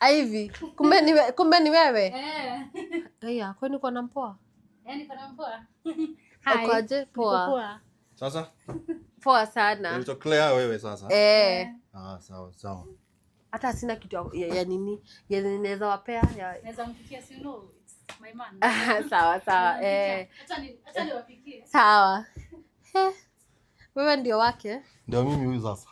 Ivy. Kumbe ni wewe? Haya, kwani uko na mpoa? Niko na mpoa. Ukoaje? Poa. Sasa? Poa sana. Ndio clear wewe sasa? Sawa. Hata sina kitu ya nini. Ya ninaweza wapea ya. Naweza mpikia si no. It's my man. Sawa. Acha niwapikie. Sawa. Wewe ndio wake? Ndio mimi huyu sasa.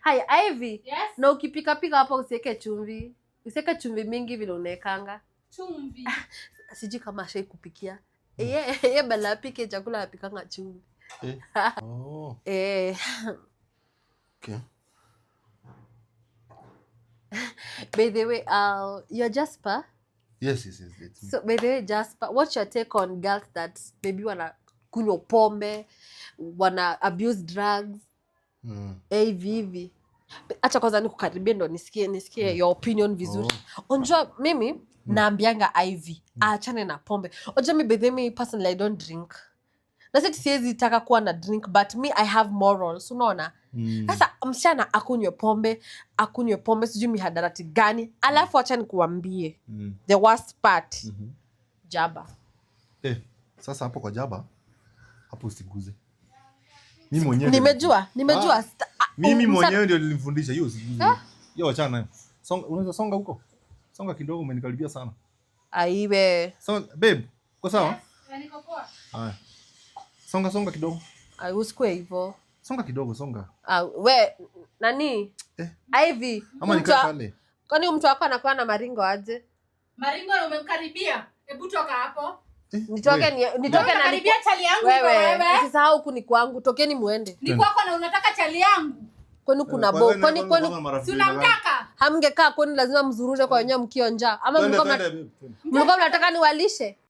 Haya, Ivy. Yes? Na ukipika hapa usiweke chumvi. Usiweke chumvi mingi vile unaekanga. Chumvi. Siji kama ashai kupikia. Yeye bala apike chakula apikanga chumvi. Okay. By the way, you're Jasper? Yes. So by the way, Jasper, what's your take on girls that maybe wanna kunywa pombe, wanna abuse drugs? Hivi. Acha kwanza nikukaribie ndo nisikie your opinion vizuri. Unajua mimi naambianga Ivy aachane na pombe. Unajua mimi personally I don't drink. Na sisi siwezi taka kuwa na drink but me I have morals, unaona? Sasa msichana akunywe pombe sijui mihadarati gani. Alafu acha nikuambie the worst part. Jaba. Sasa hapo kwa jaba hapo usiguze. Mimi mwenyewe nimejua. Mimi mwenyewe ndio nilimfundisha hiyo usiguze. Hiyo achana nayo. Unaweza songa huko. Songa kidogo umenikaribia sana. Aiwe. So babe, uko sawa? Yes, niko poa. Haya. Songa kidogo. Usikue hivyo. Songa kidogo. We nani? Ivy. Ama nikaa pale. Kwani mtu wako anakuwa na maringo aje? Maringo na umemkaribia. Hebu toka hapo. Nitoke na karibia chali yangu wewe. Usisahau huku ni kwangu. Tokeni muende. Ni kwako na unataka chali yangu. Kwani kuna bo? Kwani si unamtaka? Hamngekaa kwani lazima mzurure kwa wenyewe mkio njaa? Ama mlikuwa mnataka niwalishe?